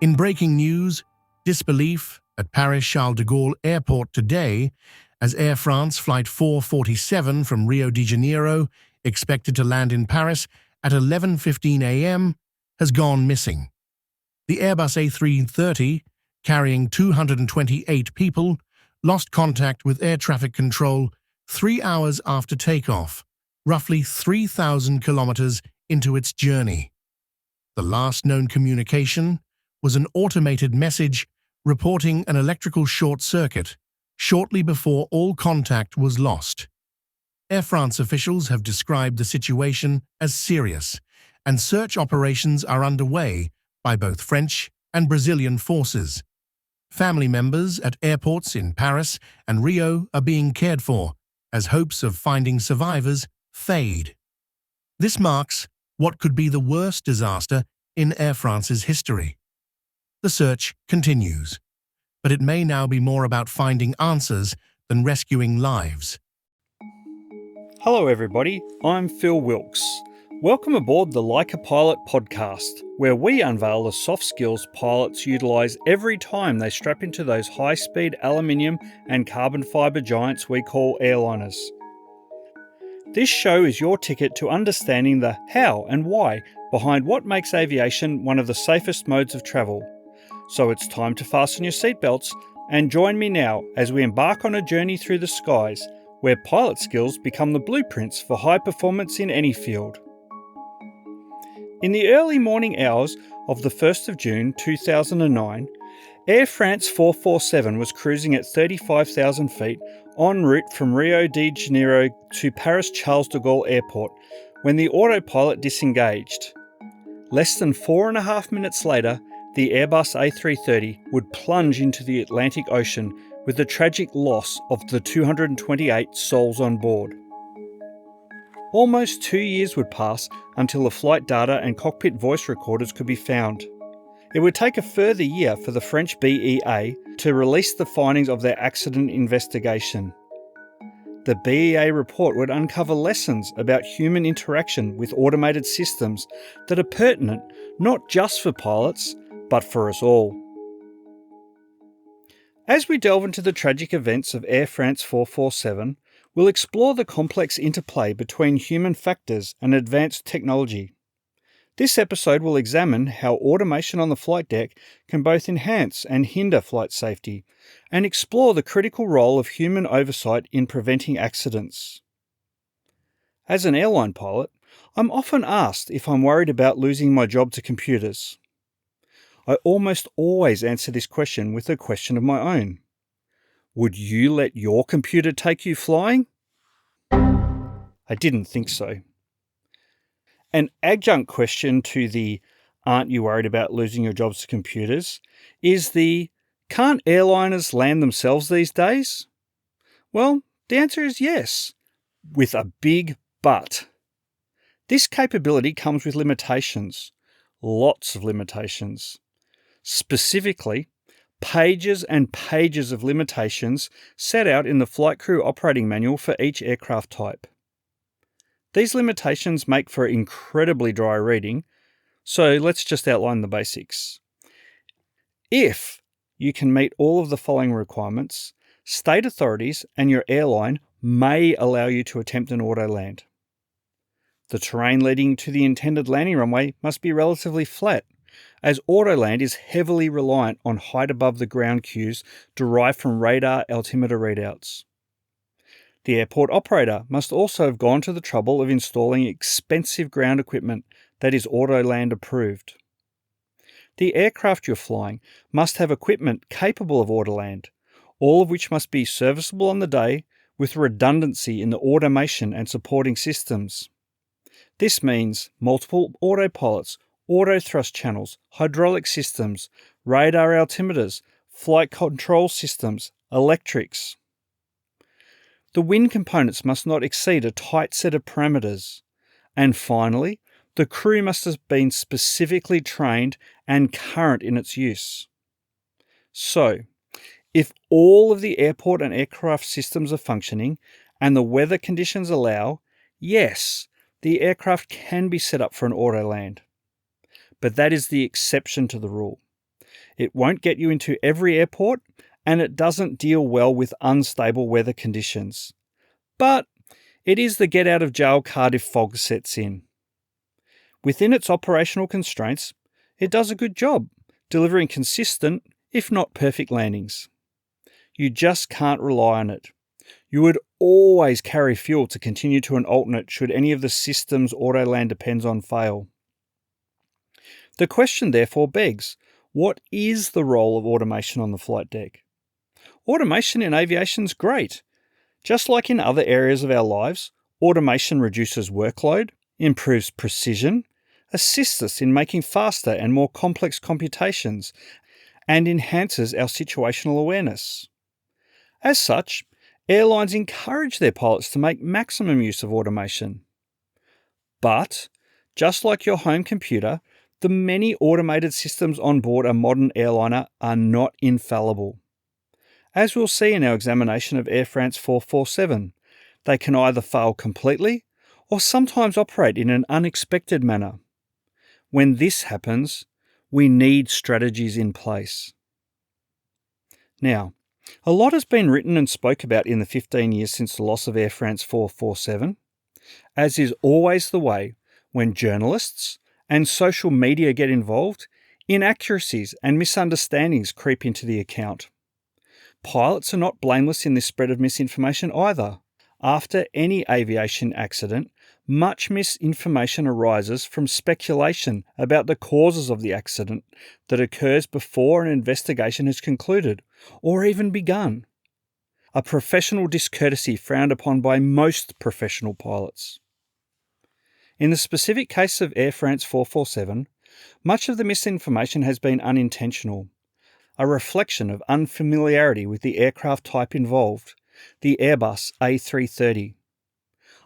In breaking news, disbelief at Paris Charles de Gaulle Airport today as Air France Flight 447 from Rio de Janeiro, expected to land in Paris at 11:15 a.m., has gone missing. The Airbus A330, carrying 228 people, lost contact with air traffic control 3 hours after takeoff, roughly 3,000 kilometers into its journey. The last known communication was an automated message reporting an electrical short circuit shortly before all contact was lost. Air France officials have described the situation as serious, and search operations are underway by both French and Brazilian forces. Family members at airports in Paris and Rio are being cared for as hopes of finding survivors fade. This marks what could be the worst disaster in Air France's history. The search continues, but it may now be more about finding answers than rescuing lives. Hello everybody, I'm Phil Wilkes. Welcome aboard the Like a Pilot podcast, where we unveil the soft skills pilots utilise every time they strap into those high-speed aluminium and carbon fibre giants we call airliners. This show is your ticket to understanding the how and why behind what makes aviation one of the safest modes of travel. So it's time to fasten your seatbelts and join me now as we embark on a journey through the skies, where pilot skills become the blueprints for high performance in any field. In the early morning hours of the 1st of June 2009, Air France 447 was cruising at 35,000 feet en route from Rio de Janeiro to Paris Charles de Gaulle Airport when the autopilot disengaged. Less than 4.5 minutes later, the Airbus A330 would plunge into the Atlantic Ocean with the tragic loss of the 228 souls on board. Almost 2 years would pass until the flight data and cockpit voice recorders could be found. It would take a further year for the French BEA to release the findings of their accident investigation. The BEA report would uncover lessons about human interaction with automated systems that are pertinent not just for pilots, but for us all. As we delve into the tragic events of Air France 447, we'll explore the complex interplay between human factors and advanced technology. This episode will examine how automation on the flight deck can both enhance and hinder flight safety, and explore the critical role of human oversight in preventing accidents. As an airline pilot, I'm often asked if I'm worried about losing my job to computers. I almost always answer this question with a question of my own. Would you let your computer take you flying? I didn't think so. An adjunct question to the "aren't you worried about losing your jobs to computers" is the "can't airliners land themselves these days?" Well, the answer is yes, with a big but. This capability comes with limitations, lots of limitations. Specifically, pages and pages of limitations set out in the Flight Crew Operating Manual for each aircraft type. These limitations make for incredibly dry reading, so let's just outline the basics. If you can meet all of the following requirements, state authorities and your airline may allow you to attempt an auto land. The terrain leading to the intended landing runway must be relatively flat, as autoland is heavily reliant on height above the ground cues derived from radar altimeter readouts. The airport operator must also have gone to the trouble of installing expensive ground equipment that is autoland approved. The aircraft you're flying must have equipment capable of autoland, all of which must be serviceable on the day with redundancy in the automation and supporting systems. This means multiple autopilots, auto thrust channels, hydraulic systems, radar altimeters, flight control systems, electrics. The wind components must not exceed a tight set of parameters. And finally, the crew must have been specifically trained and current in its use. So, if all of the airport and aircraft systems are functioning and the weather conditions allow, yes, the aircraft can be set up for an auto land. But that is the exception to the rule. It won't get you into every airport, and it doesn't deal well with unstable weather conditions. But it is the get-out-of-jail card if fog sets in. Within its operational constraints, it does a good job, delivering consistent, if not perfect landings. You just can't rely on it. You would always carry fuel to continue to an alternate should any of the system's auto-land depends on fail. The question therefore begs, what is the role of automation on the flight deck? Automation in aviation is great. Just like in other areas of our lives, automation reduces workload, improves precision, assists us in making faster and more complex computations, and enhances our situational awareness. As such, airlines encourage their pilots to make maximum use of automation. But, just like your home computer, the many automated systems on board a modern airliner are not infallible. As we'll see in our examination of Air France 447, they can either fail completely or sometimes operate in an unexpected manner. When this happens, we need strategies in place. Now, a lot has been written and spoke about in the 15 years since the loss of Air France 447, as is always the way when journalists and social media get involved, inaccuracies and misunderstandings creep into the account. Pilots are not blameless in this spread of misinformation either. After any aviation accident, much misinformation arises from speculation about the causes of the accident that occurs before an investigation has concluded or even begun. A professional discourtesy frowned upon by most professional pilots. In the specific case of Air France 447, much of the misinformation has been unintentional, a reflection of unfamiliarity with the aircraft type involved, the Airbus A330.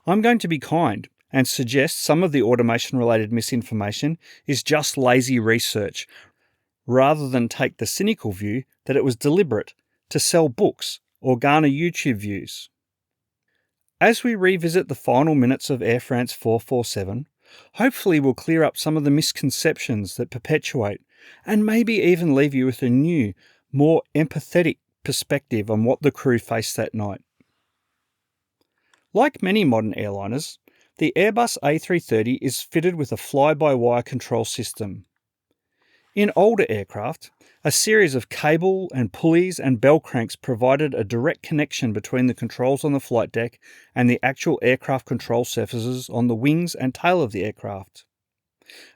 I'm going to be kind and suggest some of the automation-related misinformation is just lazy research, rather than take the cynical view that it was deliberate to sell books or garner YouTube views. As we revisit the final minutes of Air France 447, hopefully we'll clear up some of the misconceptions that perpetuate and maybe even leave you with a new, more empathetic perspective on what the crew faced that night. Like many modern airliners, the Airbus A330 is fitted with a fly-by-wire control system. In older aircraft, a series of cable and pulleys and bell cranks provided a direct connection between the controls on the flight deck and the actual aircraft control surfaces on the wings and tail of the aircraft.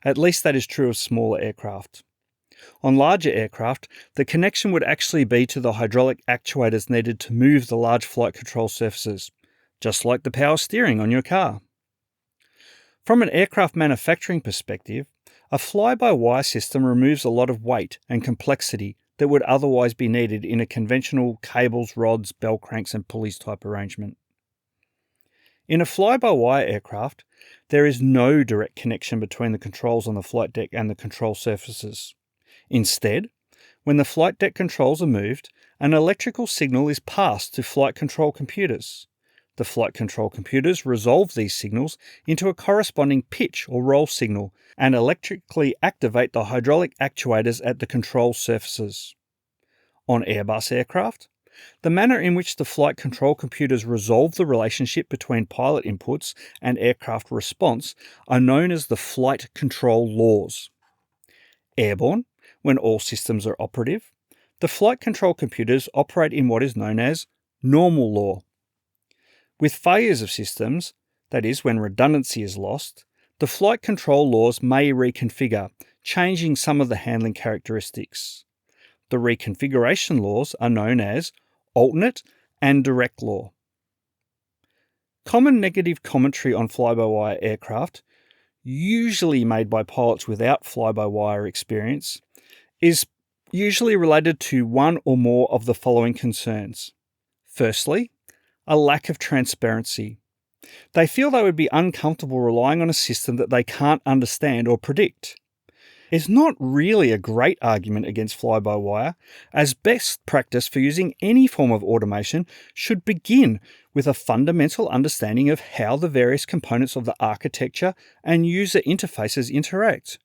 At least that is true of smaller aircraft. On larger aircraft, the connection would actually be to the hydraulic actuators needed to move the large flight control surfaces, just like the power steering on your car. From an aircraft manufacturing perspective, a fly-by-wire system removes a lot of weight and complexity that would otherwise be needed in a conventional cables, rods, bell cranks and pulleys type arrangement. In a fly-by-wire aircraft, there is no direct connection between the controls on the flight deck and the control surfaces. Instead, when the flight deck controls are moved, an electrical signal is passed to flight control computers. The flight control computers resolve these signals into a corresponding pitch or roll signal and electrically activate the hydraulic actuators at the control surfaces. On Airbus aircraft, the manner in which the flight control computers resolve the relationship between pilot inputs and aircraft response are known as the flight control laws. Airborne, when all systems are operative, the flight control computers operate in what is known as normal law. With failures of systems, that is, when redundancy is lost, the flight control laws may reconfigure, changing some of the handling characteristics. The reconfiguration laws are known as alternate and direct law. Common negative commentary on fly-by-wire aircraft, usually made by pilots without fly-by-wire experience, is usually related to one or more of the following concerns. Firstly, a lack of transparency. They feel they would be uncomfortable relying on a system that they can't understand or predict. It's not really a great argument against fly-by-wire, as best practice for using any form of automation should begin with a fundamental understanding of how the various components of the architecture and user interfaces interact.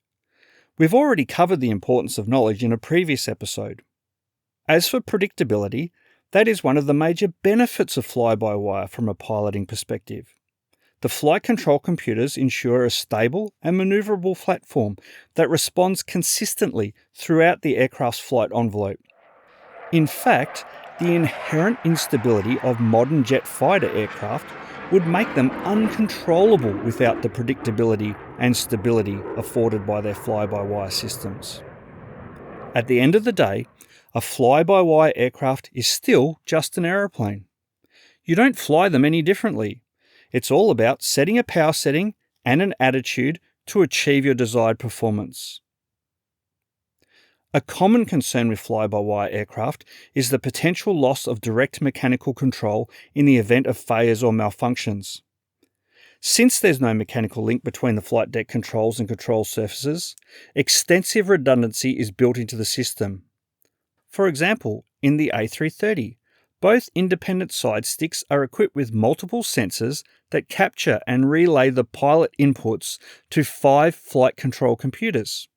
We've already covered the importance of knowledge in a previous episode. As for predictability, that is one of the major benefits of fly-by-wire from a piloting perspective. The flight control computers ensure a stable and manoeuvrable platform that responds consistently throughout the aircraft's flight envelope. In fact, the inherent instability of modern jet fighter aircraft would make them uncontrollable without the predictability and stability afforded by their fly-by-wire systems. At the end of the day, a fly-by-wire aircraft is still just an aeroplane. You don't fly them any differently. It's all about setting a power setting and an attitude to achieve your desired performance. A common concern with fly-by-wire aircraft is the potential loss of direct mechanical control in the event of failures or malfunctions. Since there's no mechanical link between the flight deck controls and control surfaces, extensive redundancy is built into the system. For example, in the A330, both independent side sticks are equipped with multiple sensors that capture and relay the pilot inputs to 5 flight control computers.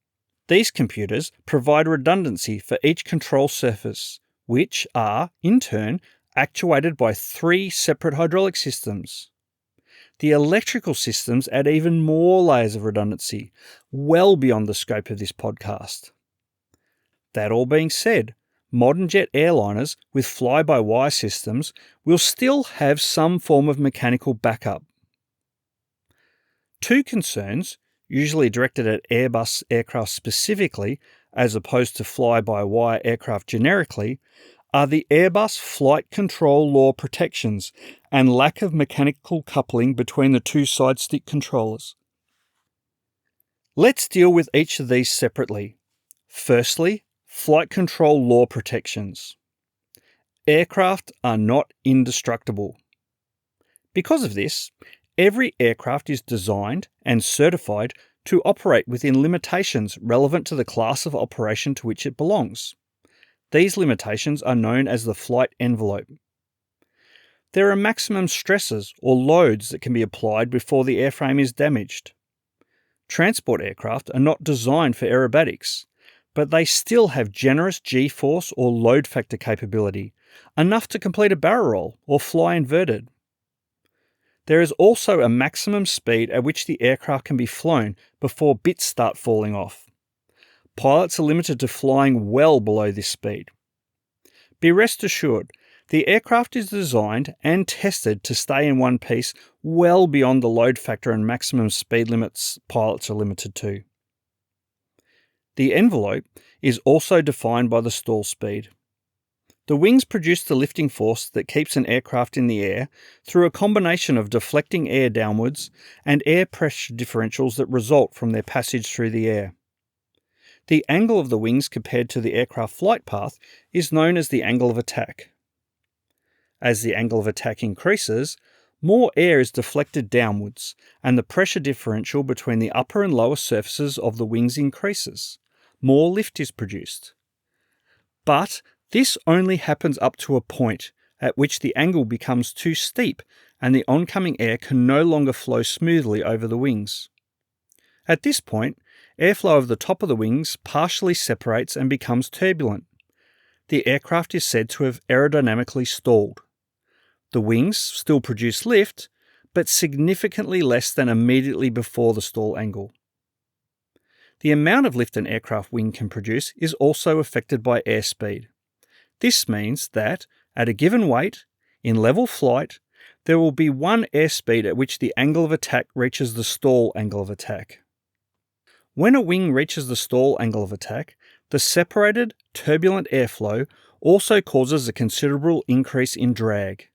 These computers provide redundancy for each control surface, which are, in turn, actuated by 3 separate hydraulic systems. The electrical systems add even more layers of redundancy, well beyond the scope of this podcast. That all being said, modern jet airliners with fly-by-wire systems will still have some form of mechanical backup. 2 concerns, usually directed at Airbus aircraft specifically, as opposed to fly-by-wire aircraft generically, are the Airbus flight control law protections and lack of mechanical coupling between the 2 side stick controllers. Let's deal with each of these separately. Firstly, flight control law protections. Aircraft are not indestructible. Because of this, every aircraft is designed and certified to operate within limitations relevant to the class of operation to which it belongs. These limitations are known as the flight envelope. There are maximum stresses or loads that can be applied before the airframe is damaged. Transport aircraft are not designed for aerobatics, but they still have generous G-force or load factor capability, enough to complete a barrel roll or fly inverted. There is also a maximum speed at which the aircraft can be flown before bits start falling off. Pilots are limited to flying well below this speed. Be rest assured, the aircraft is designed and tested to stay in one piece well beyond the load factor and maximum speed limits pilots are limited to. The envelope is also defined by the stall speed. The wings produce the lifting force that keeps an aircraft in the air through a combination of deflecting air downwards and air pressure differentials that result from their passage through the air. The angle of the wings compared to the aircraft flight path is known as the angle of attack. As the angle of attack increases, more air is deflected downwards, and the pressure differential between the upper and lower surfaces of the wings increases. More lift is produced. But this only happens up to a point at which the angle becomes too steep and the oncoming air can no longer flow smoothly over the wings. At this point, airflow of the top of the wings partially separates and becomes turbulent. The aircraft is said to have aerodynamically stalled. The wings still produce lift, but significantly less than immediately before the stall angle. The amount of lift an aircraft wing can produce is also affected by airspeed. This means that, at a given weight, in level flight, there will be one airspeed at which the angle of attack reaches the stall angle of attack. When a wing reaches the stall angle of attack, the separated, turbulent airflow also causes a considerable increase in drag.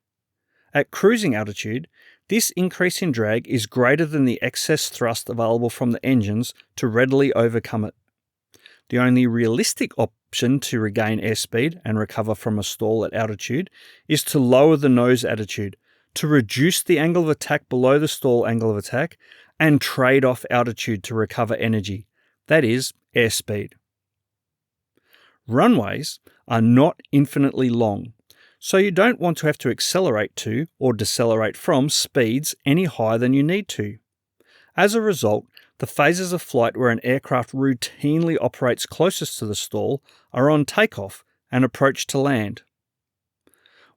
At cruising altitude, this increase in drag is greater than the excess thrust available from the engines to readily overcome it. The only realistic option to regain airspeed and recover from a stall at altitude is to lower the nose attitude, to reduce the angle of attack below the stall angle of attack, and trade off altitude to recover energy, that is, airspeed. Runways are not infinitely long, so you don't want to have to accelerate to or decelerate from speeds any higher than you need to. As a result, the phases of flight where an aircraft routinely operates closest to the stall are on takeoff and approach to land.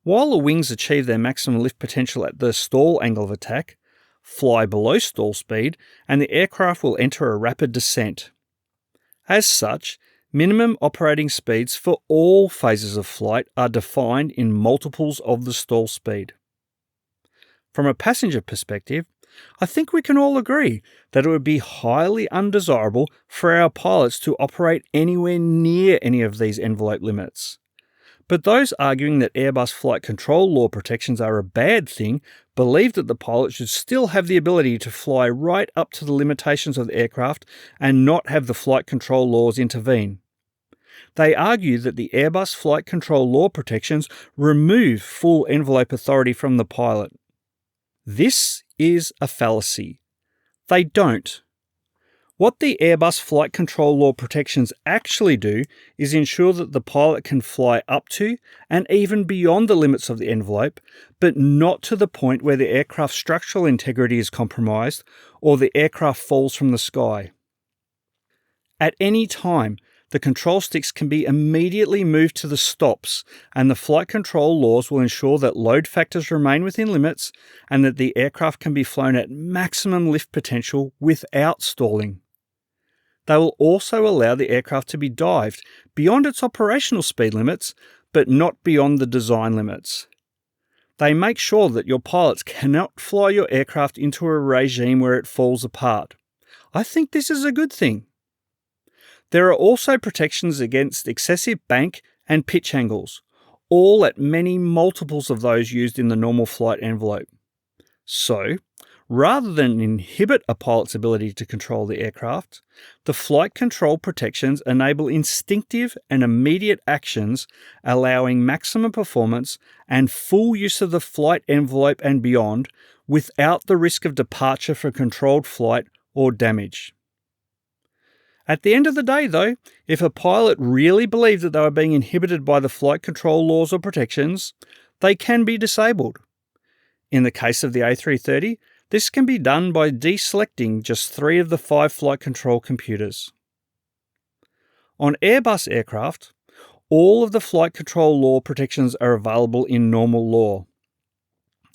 While the wings achieve their maximum lift potential at the stall angle of attack, fly below stall speed, and the aircraft will enter a rapid descent. As such, minimum operating speeds for all phases of flight are defined in multiples of the stall speed. From a passenger perspective, I think we can all agree that it would be highly undesirable for our pilots to operate anywhere near any of these envelope limits. But those arguing that Airbus flight control law protections are a bad thing believe that the pilot should still have the ability to fly right up to the limitations of the aircraft and not have the flight control laws intervene. They argue that the Airbus flight control law protections remove full envelope authority from the pilot. This is a fallacy. They don't. What the Airbus flight control law protections actually do is ensure that the pilot can fly up to and even beyond the limits of the envelope, but not to the point where the aircraft's structural integrity is compromised or the aircraft falls from the sky. At any time, the control sticks can be immediately moved to the stops, and the flight control laws will ensure that load factors remain within limits and that the aircraft can be flown at maximum lift potential without stalling. They will also allow the aircraft to be dived beyond its operational speed limits, but not beyond the design limits. They make sure that your pilots cannot fly your aircraft into a regime where it falls apart. I think this is a good thing. There are also protections against excessive bank and pitch angles, all at many multiples of those used in the normal flight envelope. So, rather than inhibit a pilot's ability to control the aircraft, the flight control protections enable instinctive and immediate actions, allowing maximum performance and full use of the flight envelope and beyond without the risk of departure for controlled flight or damage. At the end of the day, though, if a pilot really believed that they were being inhibited by the flight control laws or protections, they can be disabled. In the case of the A330, this can be done by deselecting just 3 of the 5 flight control computers. On Airbus aircraft, all of the flight control law protections are available in normal law.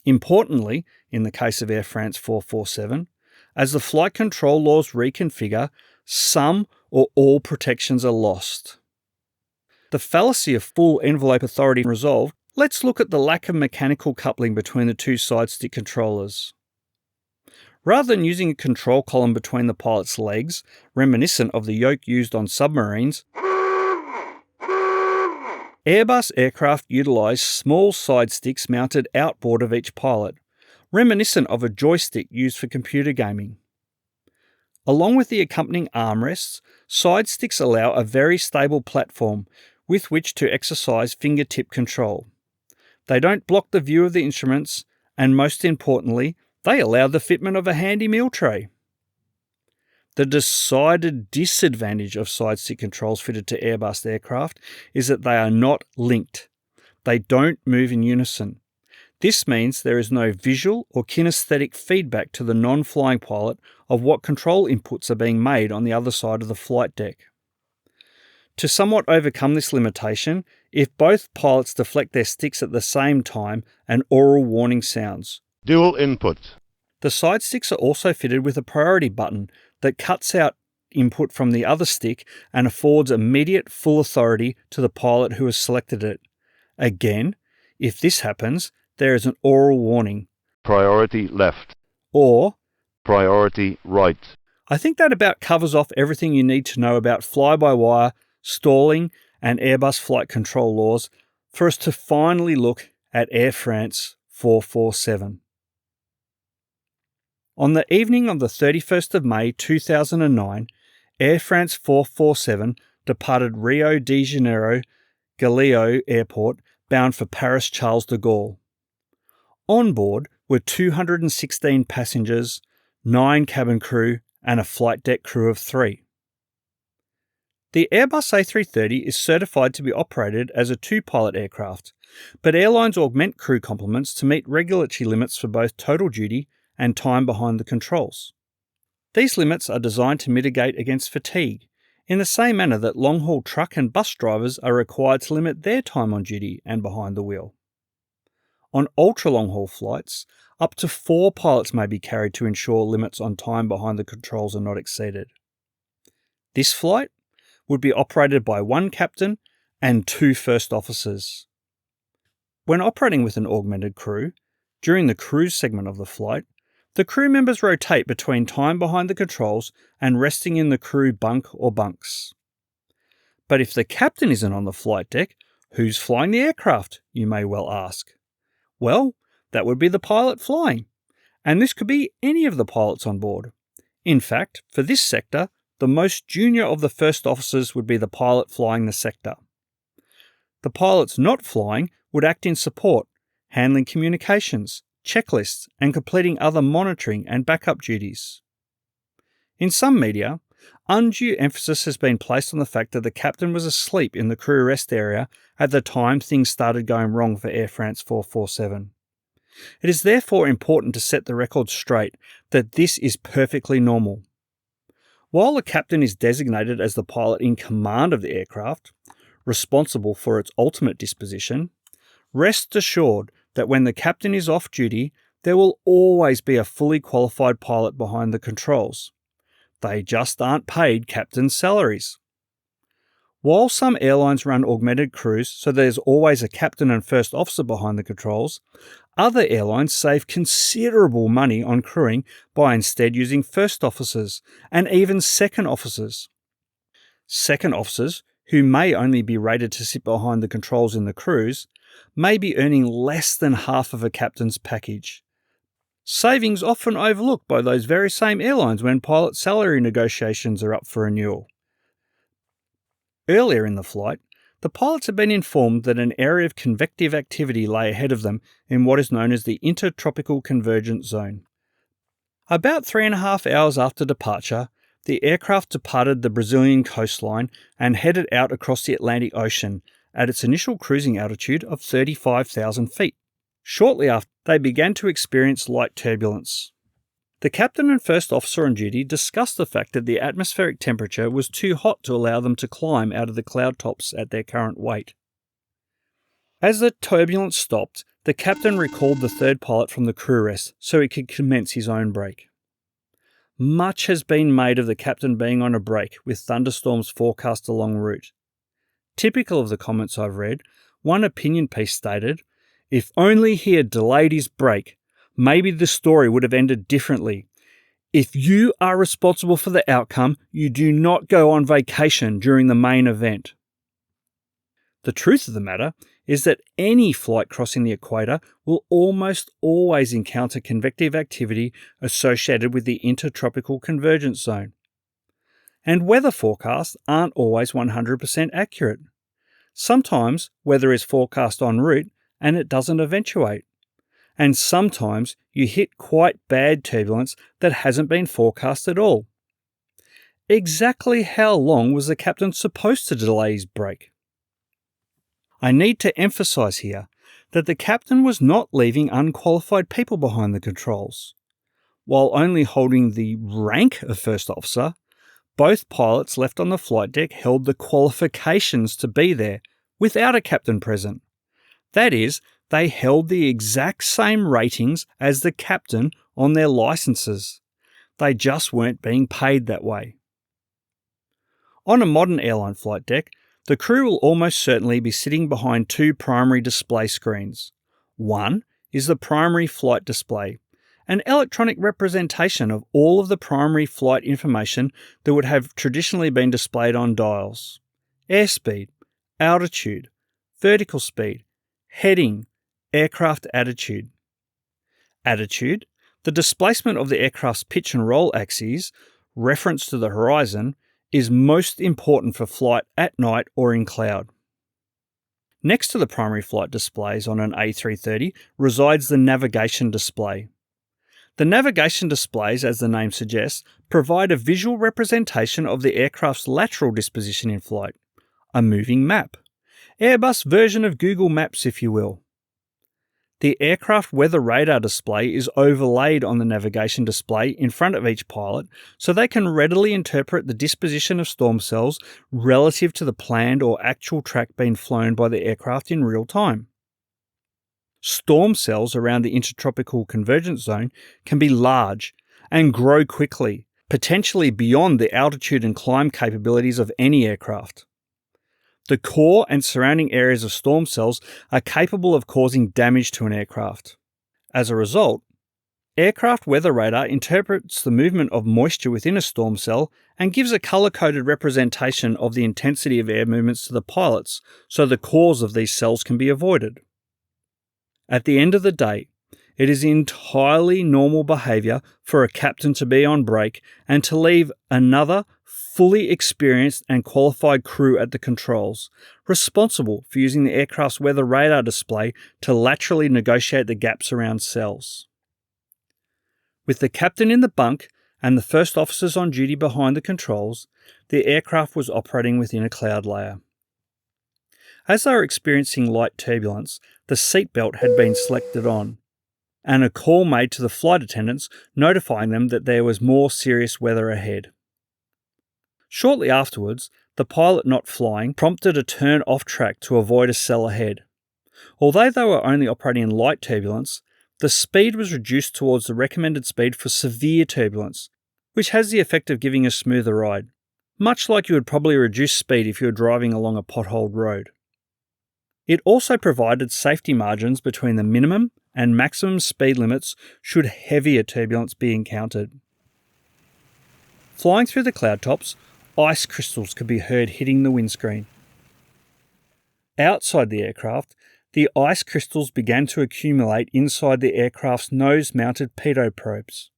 Importantly, in the case of Air France 447, as the flight control laws reconfigure, some or all protections are lost. The fallacy of full envelope authority resolved, let's look at the lack of mechanical coupling between the 2 side stick controllers. Rather than using a control column between the pilot's legs, reminiscent of the yoke used on submarines, Airbus aircraft utilise small side sticks mounted outboard of each pilot, reminiscent of a joystick used for computer gaming. Along with the accompanying armrests, side sticks allow a very stable platform with which to exercise fingertip control. They don't block the view of the instruments, and most importantly, they allow the fitment of a handy meal tray. The decided disadvantage of side stick controls fitted to Airbus aircraft is that they are not linked. They don't move in unison. This means there is no visual or kinesthetic feedback to the non-flying pilot of what control inputs are being made on the other side of the flight deck. To somewhat overcome this limitation, if both pilots deflect their sticks at the same time, an aural warning sounds. Dual input. The side sticks are also fitted with a priority button that cuts out input from the other stick and affords immediate full authority to the pilot who has selected it. Again, if this happens, there is an aural warning. Priority left. Or Priority right. I think that about covers off everything you need to know about fly-by-wire, stalling, and Airbus flight control laws for us to finally look at Air France 447. On the evening of the 31st of May 2009, Air France 447 departed Rio de Janeiro Galeao Airport bound for Paris Charles de Gaulle. On board were 216 passengers, 9 cabin crew, and a flight deck crew of 3. The Airbus A330 is certified to be operated as a 2-pilot aircraft, but airlines augment crew complements to meet regulatory limits for both total duty and time behind the controls. These limits are designed to mitigate against fatigue, in the same manner that long-haul truck and bus drivers are required to limit their time on duty and behind the wheel. On ultra-long-haul flights, up to 4 pilots may be carried to ensure limits on time behind the controls are not exceeded. This flight would be operated by 1 captain and 2 first officers. When operating with an augmented crew, during the cruise segment of the flight, the crew members rotate between time behind the controls and resting in the crew bunk or bunks. But if the captain isn't on the flight deck, who's flying the aircraft, you may well ask? Well, that would be the pilot flying, and this could be any of the pilots on board. In fact, for this sector, the most junior of the first officers would be the pilot flying the sector. The pilots not flying would act in support, handling communications, checklists, and completing other monitoring and backup duties. In some media, undue emphasis has been placed on the fact that the captain was asleep in the crew rest area at the time things started going wrong for Air France 447. It is therefore important to set the record straight that this is perfectly normal. While the captain is designated as the pilot in command of the aircraft, responsible for its ultimate disposition, rest assured that when the captain is off duty, there will always be a fully qualified pilot behind the controls. They just aren't paid captain's salaries. While some airlines run augmented crews so there's always a captain and first officer behind the controls, other airlines save considerable money on crewing by instead using first officers and even second officers. Second officers, who may only be rated to sit behind the controls in the cruise, may be earning less than half of a captain's package. Savings often overlooked by those very same airlines when pilot salary negotiations are up for renewal. Earlier in the flight, the pilots had been informed that an area of convective activity lay ahead of them in what is known as the Intertropical Convergence Zone. About 3.5 hours after departure, the aircraft departed the Brazilian coastline and headed out across the Atlantic Ocean at its initial cruising altitude of 35,000 feet. Shortly after, they began to experience light turbulence. The captain and first officer on duty discussed the fact that the atmospheric temperature was too hot to allow them to climb out of the cloud tops at their current weight. As the turbulence stopped, the captain recalled the third pilot from the crew rest so he could commence his own break. Much has been made of the captain being on a break with thunderstorms forecast along route. Typical of the comments I've read, one opinion piece stated, "If only he had delayed his break, maybe the story would have ended differently. If you are responsible for the outcome, you do not go on vacation during the main event." The truth of the matter is that any flight crossing the equator will almost always encounter convective activity associated with the Intertropical Convergence Zone. And weather forecasts aren't always 100% accurate. Sometimes weather is forecast en route and it doesn't eventuate. And sometimes you hit quite bad turbulence that hasn't been forecast at all. Exactly how long was the captain supposed to delay his break? I need to emphasise here that the captain was not leaving unqualified people behind the controls. While only holding the rank of first officer, both pilots left on the flight deck held the qualifications to be there without a captain present. That is, they held the exact same ratings as the captain on their licenses. They just weren't being paid that way. On a modern airline flight deck, the crew will almost certainly be sitting behind 2 primary display screens. One is the primary flight display, an electronic representation of all of the primary flight information that would have traditionally been displayed on dials: airspeed, altitude, vertical speed, heading, aircraft attitude. Attitude, the displacement of the aircraft's pitch and roll axes, reference to the horizon, is most important for flight at night or in cloud. Next to the primary flight displays on an A330 resides the navigation display. The navigation displays, as the name suggests, provide a visual representation of the aircraft's lateral disposition in flight, a moving map. Airbus version of Google Maps, if you will. The aircraft weather radar display is overlaid on the navigation display in front of each pilot so they can readily interpret the disposition of storm cells relative to the planned or actual track being flown by the aircraft in real time. Storm cells around the intertropical convergence zone can be large and grow quickly, potentially beyond the altitude and climb capabilities of any aircraft. The core and surrounding areas of storm cells are capable of causing damage to an aircraft. As a result, aircraft weather radar interprets the movement of moisture within a storm cell and gives a colour-coded representation of the intensity of air movements to the pilots so the cause of these cells can be avoided. At the end of the day, it is entirely normal behaviour for a captain to be on break and to leave another fully experienced and qualified crew at the controls, responsible for using the aircraft's weather radar display to laterally negotiate the gaps around cells. With the captain in the bunk and the first officers on duty behind the controls, the aircraft was operating within a cloud layer. As they were experiencing light turbulence, the seatbelt had been selected on, and a call made to the flight attendants notifying them that there was more serious weather ahead. Shortly afterwards, the pilot not flying prompted a turn off track to avoid a cell ahead. Although they were only operating in light turbulence, the speed was reduced towards the recommended speed for severe turbulence, which has the effect of giving a smoother ride, much like you would probably reduce speed if you were driving along a potholed road. It also provided safety margins between the minimum and maximum speed limits should heavier turbulence be encountered. Flying through the cloud tops, ice crystals could be heard hitting the windscreen. Outside the aircraft, the ice crystals began to accumulate inside the aircraft's nose-mounted pitot probes.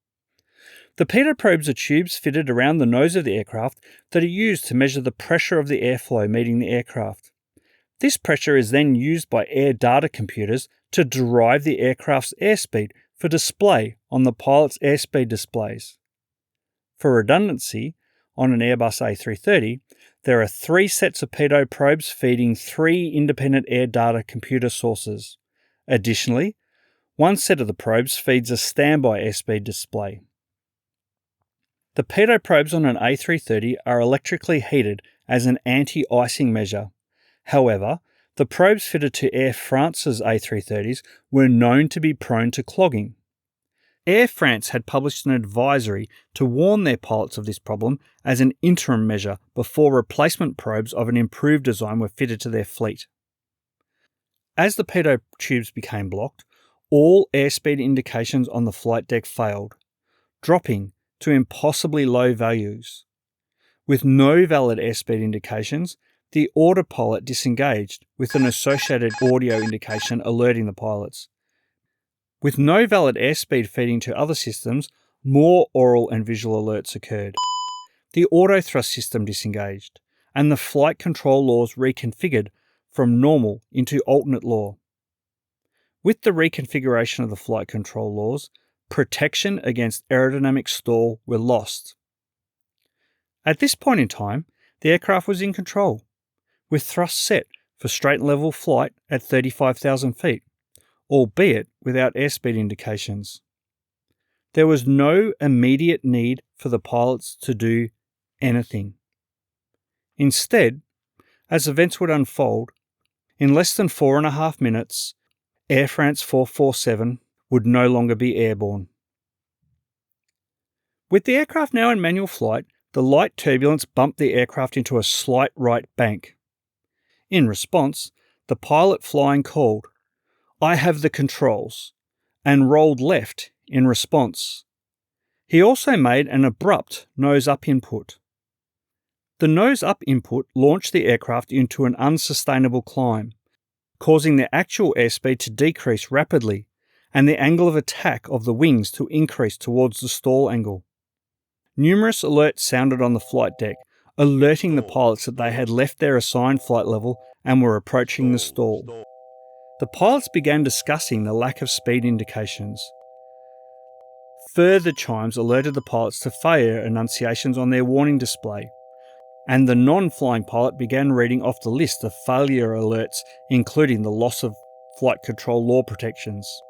The pitot probes are tubes fitted around the nose of the aircraft that are used to measure the pressure of the airflow meeting the aircraft. This pressure is then used by air data computers to derive the aircraft's airspeed for display on the pilot's airspeed displays. For redundancy, on an Airbus A330, there are 3 sets of pitot probes feeding 3 independent air data computer sources. Additionally, 1 set of the probes feeds a standby airspeed display. The pitot probes on an A330 are electrically heated as an anti-icing measure. However, the probes fitted to Air France's A330s were known to be prone to clogging. Air France had published an advisory to warn their pilots of this problem as an interim measure before replacement probes of an improved design were fitted to their fleet. As the pitot tubes became blocked, all airspeed indications on the flight deck failed, dropping to impossibly low values. With no valid airspeed indications, the autopilot disengaged with an associated audio indication alerting the pilots. With no valid airspeed feeding to other systems, more aural and visual alerts occurred. The auto-thrust system disengaged, and the flight control laws reconfigured from normal into alternate law. With the reconfiguration of the flight control laws, protection against aerodynamic stall were lost. At this point in time, the aircraft was in control, with thrust set for straight and level flight at 35,000 feet, albeit without airspeed indications. There was no immediate need for the pilots to do anything. Instead, as events would unfold, in less than 4.5 minutes, Air France 447 would no longer be airborne. With the aircraft now in manual flight, the light turbulence bumped the aircraft into a slight right bank. In response, the pilot flying called, "I have the controls," and rolled left in response. He also made an abrupt nose-up input. The nose-up input launched the aircraft into an unsustainable climb, causing the actual airspeed to decrease rapidly and the angle of attack of the wings to increase towards the stall angle. Numerous alerts sounded on the flight deck, alerting the pilots that they had left their assigned flight level and were approaching the stall. The pilots began discussing the lack of speed indications. Further chimes alerted the pilots to failure annunciations on their warning display, and the non-flying pilot began reading off the list of failure alerts, including the loss of flight control law protections.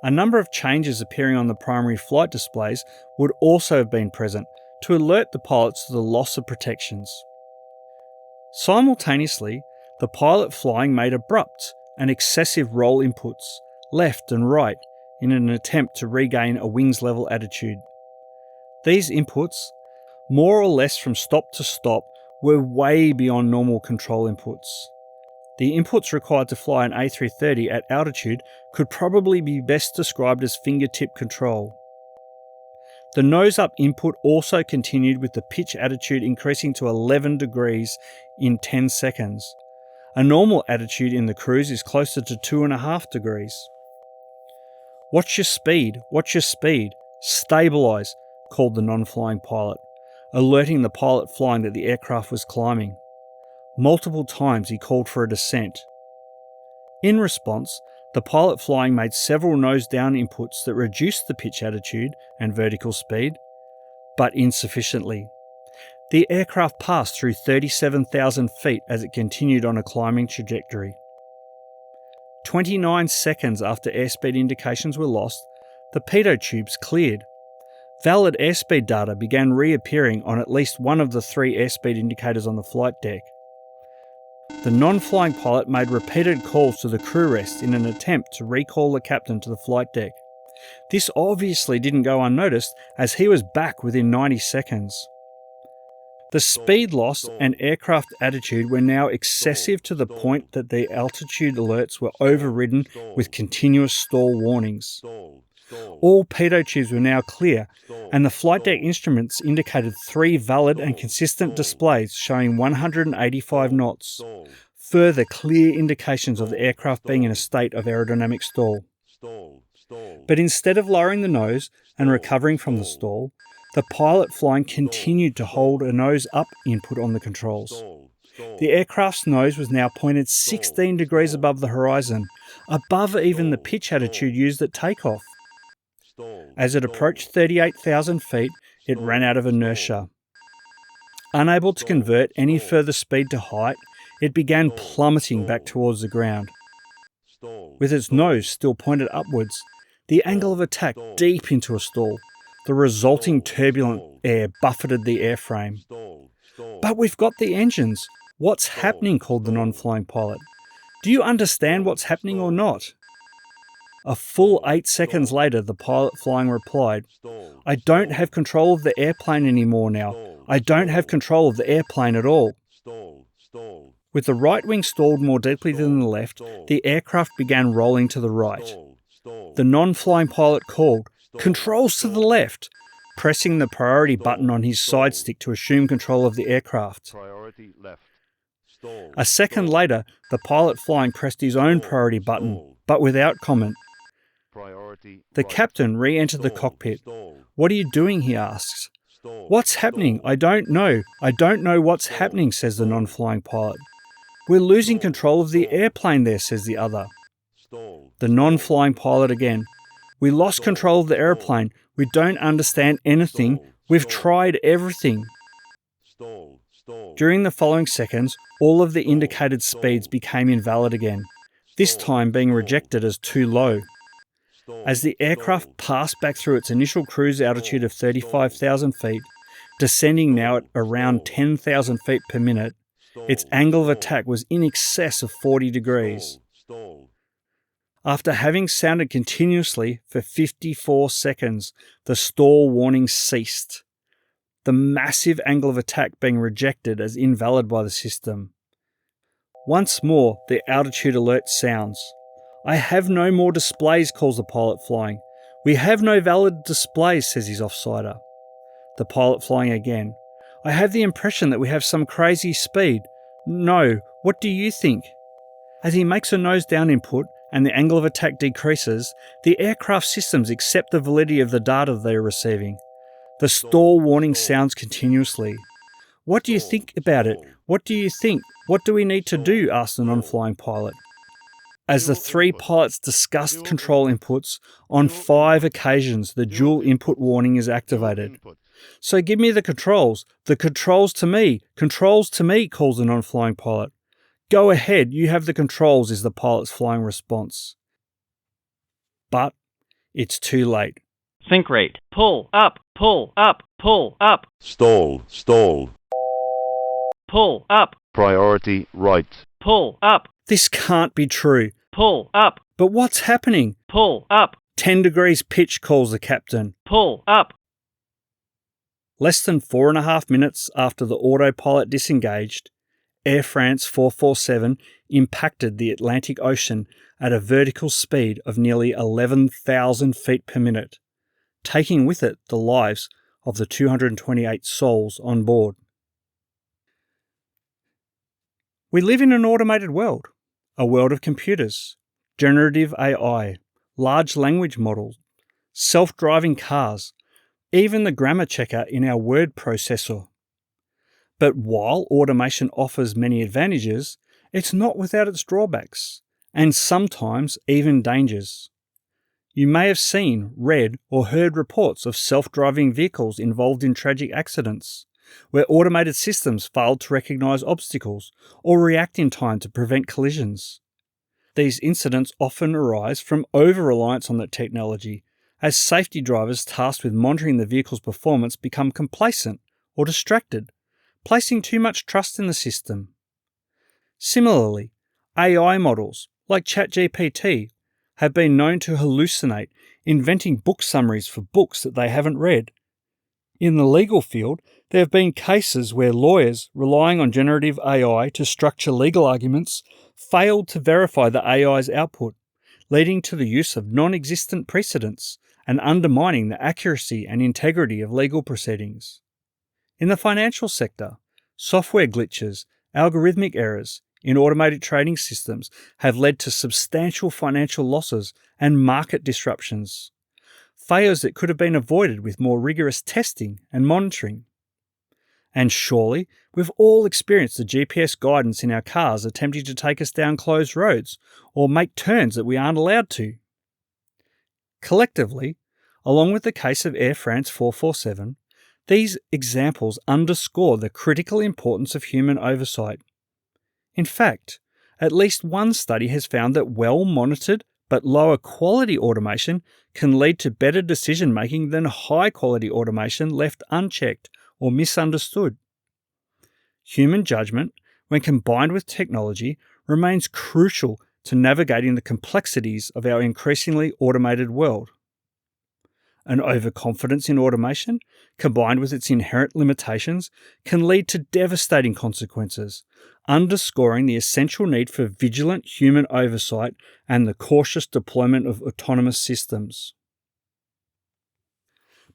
A number of changes appearing on the primary flight displays would also have been present to alert the pilots to the loss of protections. Simultaneously, the pilot flying made abrupt and excessive roll inputs, left and right, in an attempt to regain a wings level attitude. These inputs, more or less from stop to stop, were way beyond normal control inputs. The inputs required to fly an A330 at altitude could probably be best described as fingertip control. The nose-up input also continued with the pitch attitude increasing to 11 degrees in 10 seconds. A normal attitude in the cruise is closer to 2.5 degrees. "Watch your speed, watch your speed, stabilise," called the non-flying pilot, alerting the pilot flying that the aircraft was climbing. Multiple times he called for a descent. In response, the pilot flying made several nose-down inputs that reduced the pitch attitude and vertical speed, but insufficiently. The aircraft passed through 37,000 feet as it continued on a climbing trajectory. 29 seconds after airspeed indications were lost, the pitot tubes cleared. Valid airspeed data began reappearing on at least one of the 3 airspeed indicators on the flight deck. The non-flying pilot made repeated calls to the crew rest in an attempt to recall the captain to the flight deck. This obviously didn't go unnoticed as he was back within 90 seconds. The speed loss and aircraft attitude were now excessive to the point that the altitude alerts were overridden with continuous stall warnings. All pitot tubes were now clear, and the flight deck instruments indicated 3 valid and consistent displays showing 185 knots, further clear indications of the aircraft being in a state of aerodynamic stall. But instead of lowering the nose and recovering from the stall, the pilot flying continued to hold a nose-up input on the controls. The aircraft's nose was now pointed 16 degrees above the horizon, above even the pitch attitude used at takeoff. As it approached 38,000 feet, it ran out of inertia. Unable to convert any further speed to height, it began plummeting back towards the ground. With its nose still pointed upwards, the angle of attack deep into a stall, the resulting turbulent air buffeted the airframe. "But we've got the engines. What's happening?" called the non-flying pilot. "Do you understand what's happening or not?" A full 8 seconds later, the pilot flying replied, "I don't have control of the airplane anymore now. I don't have control of the airplane at all." With the right wing stalled more deeply than the left, the aircraft began rolling to the right. The non-flying pilot called, "Controls to the left," pressing the priority button on his side stick to assume control of the aircraft. A second later, the pilot flying pressed his own priority button, but without comment. The captain re-entered the cockpit. "What are you doing?" he asks. "What's happening? I don't know. I don't know what's happening," says the non-flying pilot. "We're losing control of the airplane there," says the other. The non-flying pilot again. "We lost control of the airplane. We don't understand anything. We've tried everything." During the following seconds, all of the indicated speeds became invalid again, this time being rejected as too low. As the aircraft passed back through its initial cruise altitude of 35,000 feet, descending now at around 10,000 feet per minute, its angle of attack was in excess of 40 degrees. After having sounded continuously for 54 seconds, the stall warning ceased, the massive angle of attack being rejected as invalid by the system. Once more, the altitude alert sounds. "I have no more displays," calls the pilot flying. "We have no valid displays," says his offsider. The pilot flying again. "I have the impression that we have some crazy speed. No, what do you think?" As he makes a nose-down input and the angle of attack decreases, the aircraft systems accept the validity of the data they are receiving. The stall warning sounds continuously. "What do you think about it? What do you think? What do we need to do?" asks the non-flying pilot. As the 3 pilots discussed control inputs, on 5 occasions the dual input warning is activated. "So give me the controls to me, calls the non-flying pilot. "Go ahead, you have the controls," is the pilot's flying response. But it's too late. Sink rate. Pull up, pull up, pull up, Stall, stall. pull up, Priority right. pull up, This can't be true. pull up, But what's happening? pull up, 10 degrees pitch, calls the captain. pull up. Less than 4.5 minutes after the autopilot disengaged, Air France 447 impacted the Atlantic Ocean at a vertical speed of nearly 11,000 feet per minute, taking with it the lives of the 228 souls on board. We live in an automated world, a world of computers, generative AI, large language models, self-driving cars, even the grammar checker in our word processor. But while automation offers many advantages, it's not without its drawbacks, and sometimes even dangers. You may have seen, read, or heard reports of self-driving vehicles involved in tragic accidents, where automated systems failed to recognise obstacles or react in time to prevent collisions. These incidents often arise from over-reliance on that technology, as safety drivers tasked with monitoring the vehicle's performance become complacent or distracted, placing too much trust in the system. Similarly, AI models, like ChatGPT, have been known to hallucinate, inventing book summaries for books that they haven't read. In the legal field, there have been cases where lawyers, relying on generative AI to structure legal arguments, failed to verify the AI's output, leading to the use of non-existent precedents and undermining the accuracy and integrity of legal proceedings. In the financial sector, software glitches, algorithmic errors in automated trading systems have led to substantial financial losses and market disruptions, failures that could have been avoided with more rigorous testing and monitoring. And surely, we've all experienced the GPS guidance in our cars attempting to take us down closed roads or make turns that we aren't allowed to. Collectively, along with the case of Air France 447, these examples underscore the critical importance of human oversight. In fact, at least one study has found that well-monitored but lower quality automation can lead to better decision-making than high-quality automation left unchecked or misunderstood. Human judgment, when combined with technology, remains crucial to navigating the complexities of our increasingly automated world. An overconfidence in automation, combined with its inherent limitations, can lead to devastating consequences, underscoring the essential need for vigilant human oversight and the cautious deployment of autonomous systems.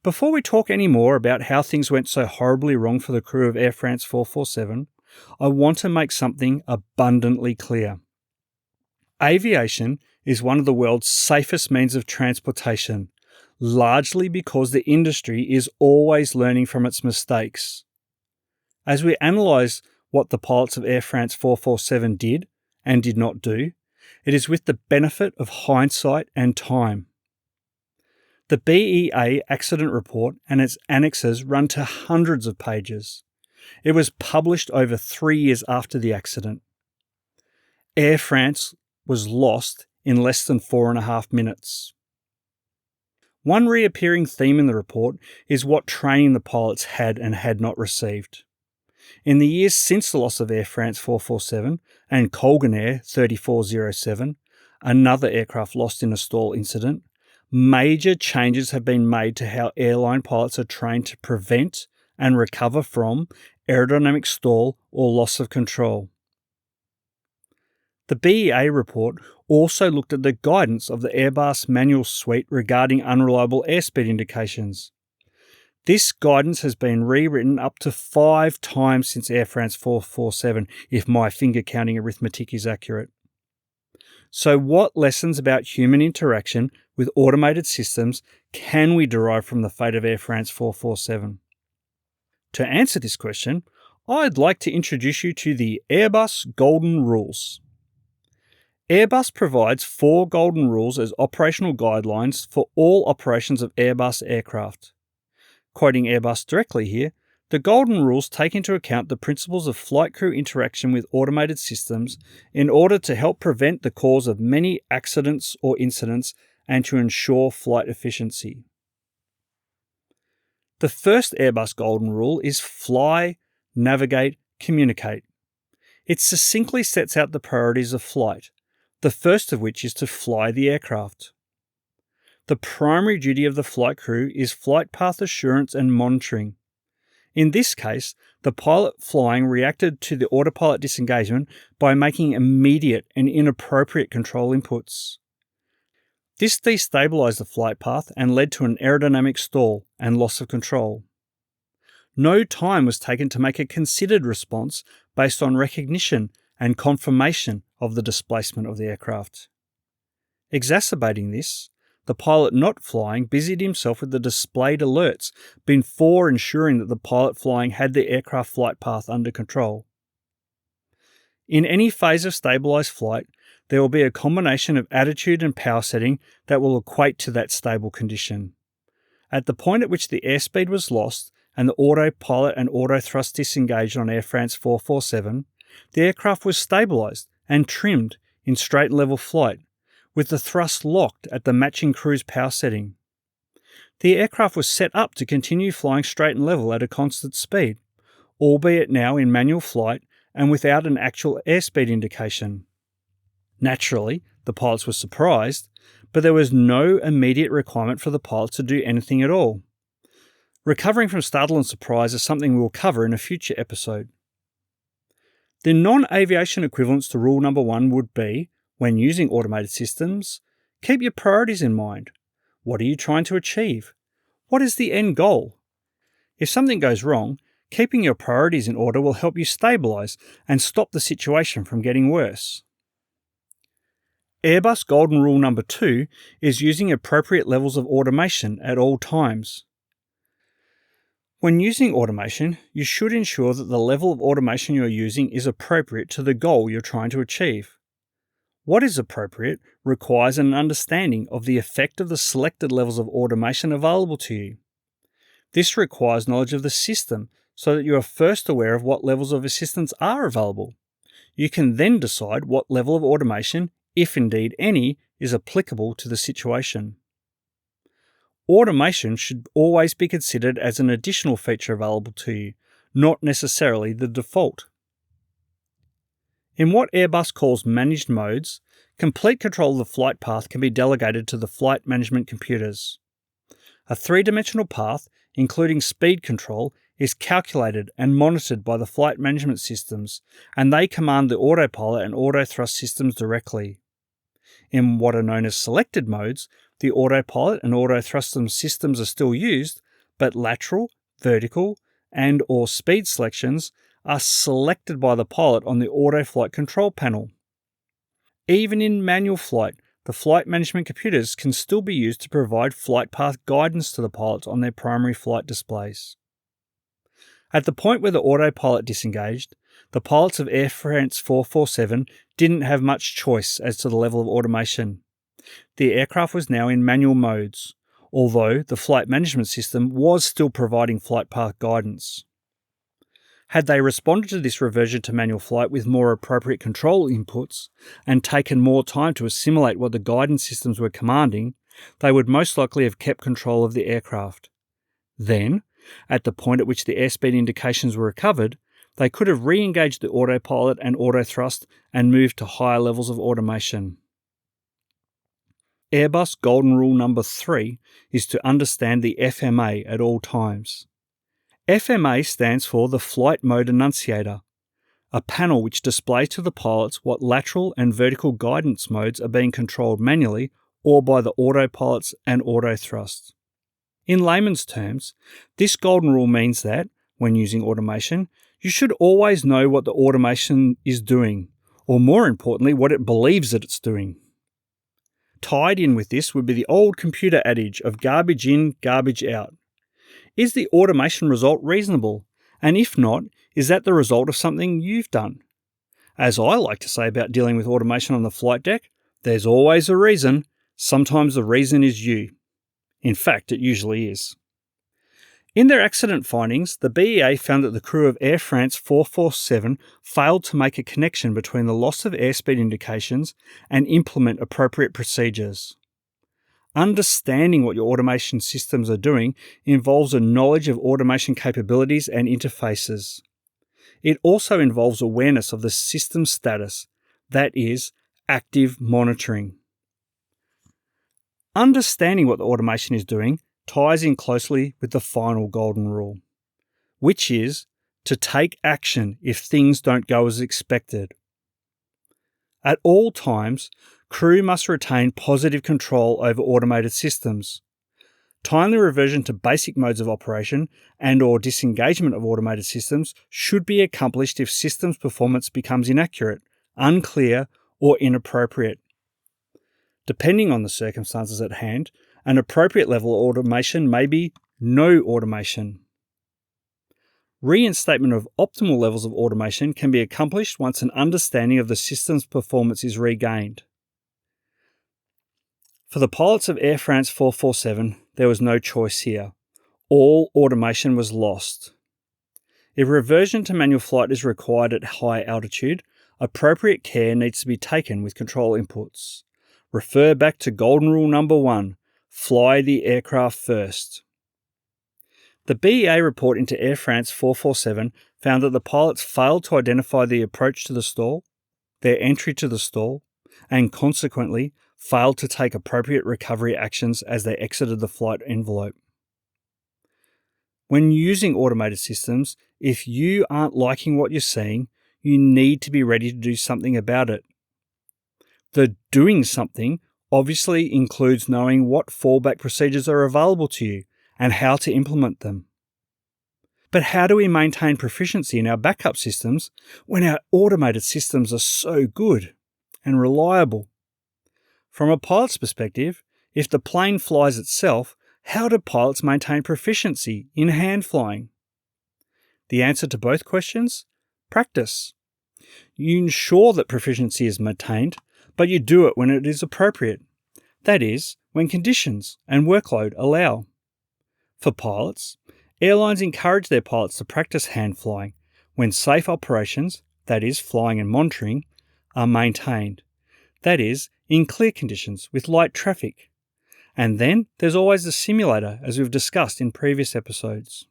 Before we talk any more about how things went so horribly wrong for the crew of Air France 447, I want to make something abundantly clear. Aviation is one of the world's safest means of transportation, largely because the industry is always learning from its mistakes. As we analyse what the pilots of Air France 447 did and did not do, it is with the benefit of hindsight and time. The BEA accident report and its annexes run to hundreds of pages. It was published over 3 years after the accident. Air France was lost in less than 4.5 minutes. One reappearing theme in the report is what training the pilots had and had not received. In the years since the loss of Air France 447 and Colgan Air 3407, another aircraft lost in a stall incident, major changes have been made to how airline pilots are trained to prevent and recover from aerodynamic stall or loss of control. The BEA report also looked at the guidance of the Airbus manual suite regarding unreliable airspeed indications. This guidance has been rewritten up to 5 times since Air France 447, if my finger counting arithmetic is accurate. So what lessons about human interaction with automated systems can we derive from the fate of Air France 447? To answer this question, I'd like to introduce you to the Airbus Golden Rules. Airbus provides 4 golden rules as operational guidelines for all operations of Airbus aircraft. Quoting Airbus directly here, The golden rules take into account the principles of flight crew interaction with automated systems in order to help prevent the cause of many accidents or incidents and to ensure flight efficiency. The first Airbus golden rule is fly, navigate, communicate. It succinctly sets out the priorities of flight, the first of which is to fly the aircraft. The primary duty of the flight crew is flight path assurance and monitoring. In this case, the pilot flying reacted to the autopilot disengagement by making immediate and inappropriate control inputs. This destabilized the flight path and led to an aerodynamic stall and loss of control. No time was taken to make a considered response based on recognition and confirmation of the displacement of the aircraft. Exacerbating this, the pilot not flying busied himself with the displayed alerts before ensuring that the pilot flying had the aircraft flight path under control. In any phase of stabilized flight, there will be a combination of attitude and power setting that will equate to that stable condition. At the point at which the airspeed was lost and the autopilot and autothrust disengaged on Air France 447, the aircraft was stabilized and trimmed in straight and level flight, with the thrust locked at the matching cruise power setting. The aircraft was set up to continue flying straight and level at a constant speed, albeit now in manual flight and without an actual airspeed indication. Naturally, the pilots were surprised, but there was no immediate requirement for the pilots to do anything at all. Recovering from startle and surprise is something we will cover in a future episode. The non-aviation equivalents to rule number 1 would be, when using automated systems, keep your priorities in mind. What are you trying to achieve? What is the end goal? If something goes wrong, keeping your priorities in order will help you stabilize and stop the situation from getting worse. Airbus golden rule number 2 is using appropriate levels of automation at all times. When using automation, you should ensure that the level of automation you're using is appropriate to the goal you're trying to achieve. What is appropriate requires an understanding of the effect of the selected levels of automation available to you. This requires knowledge of the system so that you are first aware of what levels of assistance are available. You can then decide what level of automation, if indeed any, is applicable to the situation. Automation should always be considered as an additional feature available to you, not necessarily the default. In what Airbus calls managed modes, complete control of the flight path can be delegated to the flight management computers. A three-dimensional path, including speed control, is calculated and monitored by the flight management systems, and they command the autopilot and autothrust systems directly. In what are known as selected modes, the autopilot and autothrust systems are still used, but lateral, vertical, and/or speed selections are selected by the pilot on the auto flight control panel. Even in manual flight, the flight management computers can still be used to provide flight path guidance to the pilots on their primary flight displays. At the point where the autopilot disengaged, the pilots of Air France 447 didn't have much choice as to the level of automation. The aircraft was now in manual modes, although the flight management system was still providing flight path guidance. Had they responded to this reversion to manual flight with more appropriate control inputs and taken more time to assimilate what the guidance systems were commanding, they would most likely have kept control of the aircraft. Then, at the point at which the airspeed indications were recovered, they could have re-engaged the autopilot and autothrust and moved to higher levels of automation. Airbus golden rule number 3 is to understand the FMA at all times. FMA stands for the Flight Mode Annunciator, a panel which displays to the pilots what lateral and vertical guidance modes are being controlled manually or by the autopilots and autothrust. In layman's terms, this golden rule means that, when using automation, you should always know what the automation is doing, or more importantly, what it believes that it's doing. Tied in with this would be the old computer adage of garbage in, garbage out. Is the automation result reasonable? And if not, is that the result of something you've done? As I like to say about dealing with automation on the flight deck, there's always a reason. Sometimes the reason is you. In fact, it usually is. In their accident findings, the BEA found that the crew of Air France 447 failed to make a connection between the loss of airspeed indications and implement appropriate procedures. Understanding what your automation systems are doing involves a knowledge of automation capabilities and interfaces. It also involves awareness of the system status, that is, active monitoring. Understanding what the automation is doing ties in closely with the final golden rule, which is to take action if things don't go as expected. At all times, crew must retain positive control over automated systems. Timely reversion to basic modes of operation and/or disengagement of automated systems should be accomplished if systems performance becomes inaccurate, unclear, or inappropriate. Depending on the circumstances at hand, an appropriate level of automation may be no automation. Reinstatement of optimal levels of automation can be accomplished once an understanding of the system's performance is regained. For the pilots of Air France 447, there was no choice here. All automation was lost. If reversion to manual flight is required at high altitude, appropriate care needs to be taken with control inputs. Refer back to golden rule number 1, fly the aircraft first. The BEA report into Air France 447 found that the pilots failed to identify the approach to the stall, their entry to the stall, and consequently failed to take appropriate recovery actions as they exited the flight envelope. When using automated systems, if you aren't liking what you're seeing, you need to be ready to do something about it. The doing something obviously includes knowing what fallback procedures are available to you and how to implement them. But how do we maintain proficiency in our backup systems when our automated systems are so good and reliable? From a pilot's perspective, if the plane flies itself, how do pilots maintain proficiency in hand flying? The answer to both questions? Practice. You ensure that proficiency is maintained, but you do it when it is appropriate. That is, when conditions and workload allow. For pilots, airlines encourage their pilots to practice hand flying when safe operations, that is, flying and monitoring, are maintained. That is, in clear conditions with light traffic. And then there's always the simulator, as we've discussed in previous episodes.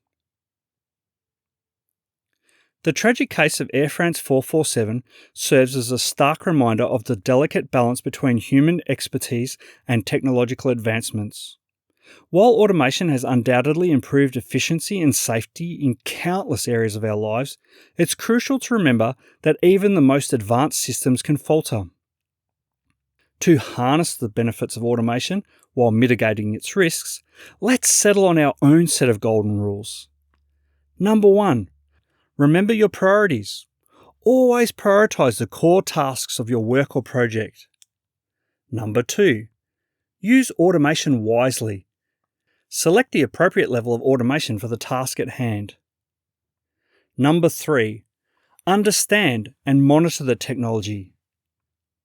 The tragic case of Air France 447 serves as a stark reminder of the delicate balance between human expertise and technological advancements. While automation has undoubtedly improved efficiency and safety in countless areas of our lives, it's crucial to remember that even the most advanced systems can falter. To harness the benefits of automation while mitigating its risks, let's settle on our own set of golden rules. Number 1. Remember your priorities. Always prioritize the core tasks of your work or project. Number 2. Use automation wisely. Select the appropriate level of automation for the task at hand. Number 3. Understand and monitor the technology.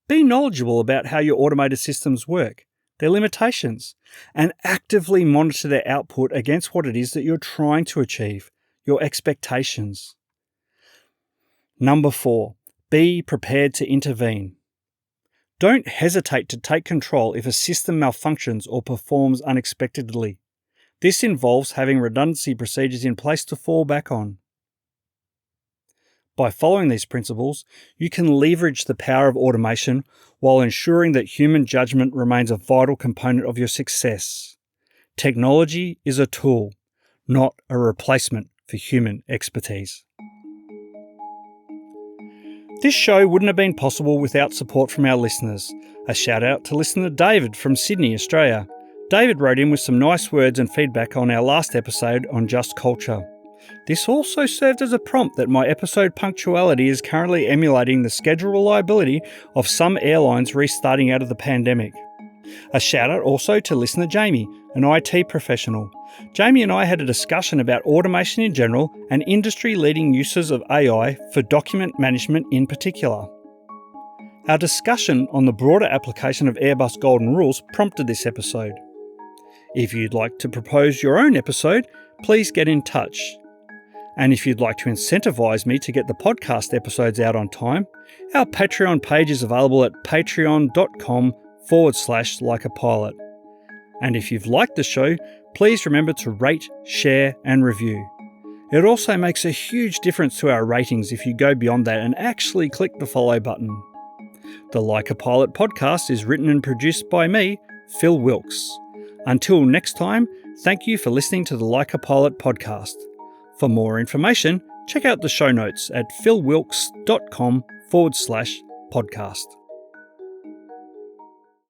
Be knowledgeable about how your automated systems work, their limitations, and actively monitor their output against what it is that you're trying to achieve, your expectations. Number 4. Be prepared to intervene. Don't hesitate to take control if a system malfunctions or performs unexpectedly. This involves having redundancy procedures in place to fall back on. By following these principles, you can leverage the power of automation while ensuring that human judgment remains a vital component of your success. Technology is a tool, not a replacement for human expertise. This show wouldn't have been possible without support from our listeners. A shout out to listener David from Sydney, Australia. David wrote in with some nice words and feedback on our last episode on Just Culture. This also served as a prompt that my episode punctuality is currently emulating the schedule reliability of some airlines restarting out of the pandemic. A shout out also to listener Jamie, an IT professional. Jamie and I had a discussion about automation in general and industry-leading uses of AI for document management in particular. Our discussion on the broader application of Airbus Golden Rules prompted this episode. If you'd like to propose your own episode, please get in touch. And if you'd like to incentivise me to get the podcast episodes out on time, our Patreon page is available at patreon.com/likeapilot. And if you've liked the show, please remember to rate, share and review. It also makes a huge difference to our ratings if you go beyond that and actually click the follow button. The Like a Pilot podcast is written and produced by me, Phil Wilkes. Until next time, thank you for listening to the Like a Pilot podcast. For more information, check out the show notes at philwilkes.com/podcast.